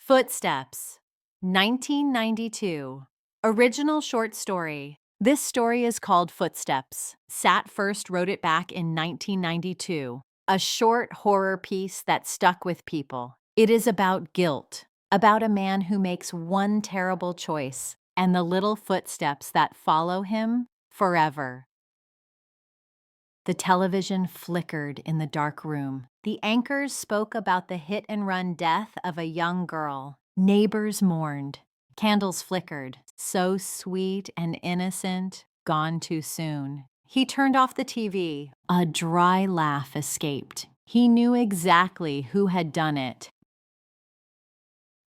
Footsteps, 1992. Original short story. This story is called Footsteps. Sat first wrote it back in 1992. A short horror piece that stuck with people. It is about guilt, about a man who makes one terrible choice, and the little footsteps that follow him forever. The television flickered in the dark room. The anchors spoke about the hit-and-run death of a young girl. Neighbors mourned. Candles flickered. So sweet and innocent, gone too soon. He turned off the TV. A dry laugh escaped. He knew exactly who had done it.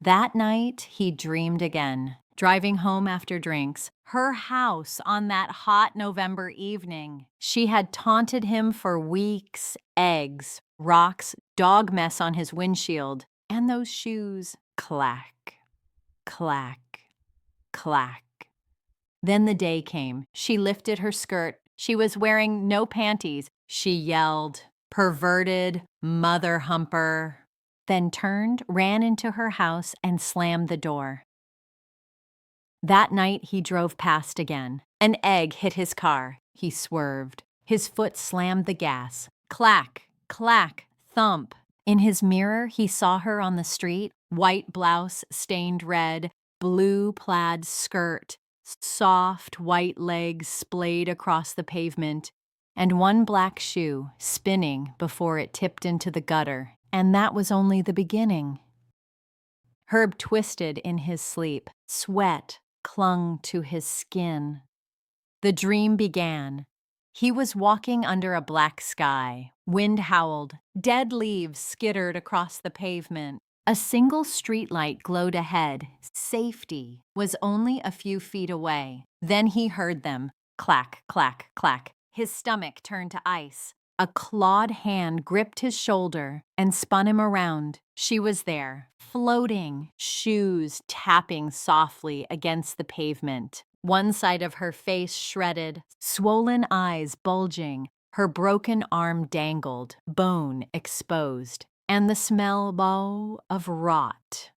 That night, he dreamed again. Driving home after drinks, her house on that hot November evening. She had taunted him for weeks, eggs, rocks, dog mess on his windshield, and those shoes. Clack, clack, clack. Then the day came. She lifted her skirt. She was wearing no panties. She yelled, perverted, mother humper, then turned, ran into her house, and slammed the door. That night, he drove past again. An egg hit his car. He swerved. His foot slammed the gas. Clack, clack, thump. In his mirror, he saw her on the street, white blouse stained red, blue plaid skirt, soft white legs splayed across the pavement, and one black shoe spinning before it tipped into the gutter. And that was only the beginning. Herb twisted in his sleep. Sweat clung to his skin. The dream began. He was walking under a black sky. Wind howled. Dead leaves skittered across the pavement. A single streetlight glowed ahead. Safety was only a few feet away. Then he heard them. Clack, clack, clack. His stomach turned to ice. A clawed hand gripped his shoulder and spun him around. She was there, floating, shoes tapping softly against the pavement. One side of her face shredded, swollen eyes bulging, her broken arm dangled, bone exposed, and the smell of rot.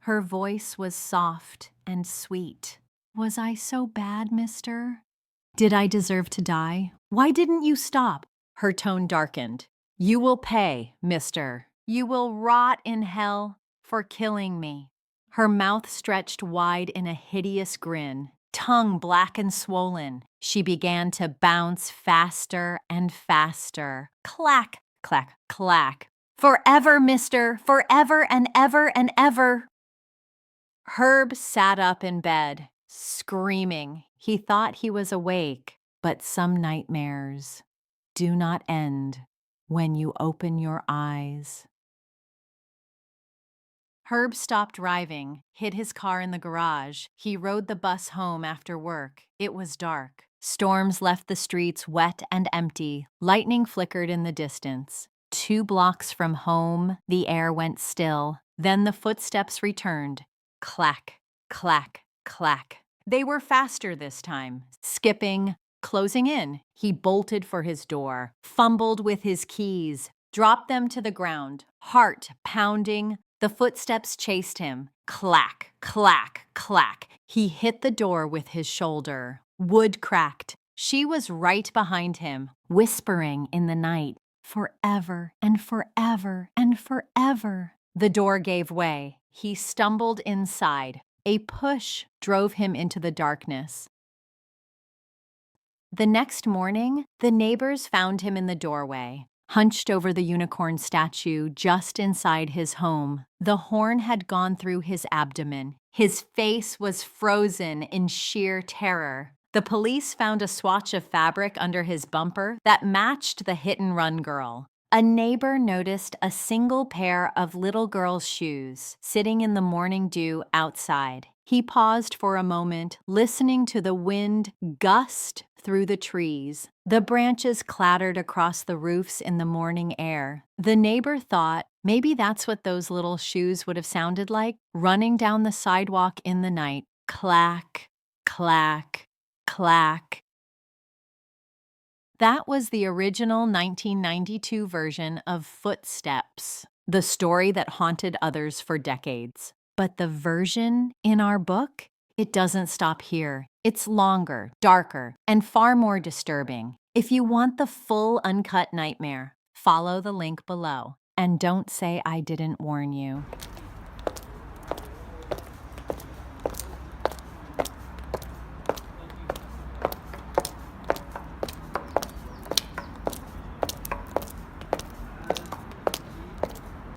Her voice was soft and sweet. Was I so bad, mister? Did I deserve to die? Why didn't you stop? Her tone darkened. You will pay, mister. You will rot in hell for killing me. Her mouth stretched wide in a hideous grin, tongue black and swollen. She began to bounce faster and faster. Clack, clack, clack. Forever, mister, forever and ever and ever. Herb sat up in bed, screaming. He thought he was awake, but some nightmares do not end when you open your eyes. Herb stopped driving, hid his car in the garage. He rode the bus home after work. It was dark. Storms left the streets wet and empty. Lightning flickered in the distance. 2 blocks from home, the air went still. Then the footsteps returned. Clack, clack, clack. They were faster this time, skipping, closing in. He bolted for his door, fumbled with his keys, dropped them to the ground, heart pounding. The footsteps chased him. Clack, clack, clack. He hit the door with his shoulder. Wood cracked. She was right behind him, whispering in the night, forever and forever and forever. The door gave way. He stumbled inside. A push drove him into the darkness. The next morning, the neighbors found him in the doorway, hunched over the unicorn statue just inside his home. The horn had gone through his abdomen. His face was frozen in sheer terror. The police found a swatch of fabric under his bumper that matched the hit-and-run girl. A neighbor noticed a single pair of little girl's shoes sitting in the morning dew outside. He paused for a moment, listening to the wind gust through the trees. The branches clattered across the roofs in the morning air. The neighbor thought maybe that's what those little shoes would have sounded like, running down the sidewalk in the night. Clack, clack, clack. That was the original 1992 version of Footsteps, the story that haunted others for decades. But the version in our book, it doesn't stop here. It's longer, darker, and far more disturbing. If you want the full uncut nightmare, follow the link below. And don't say I didn't warn you.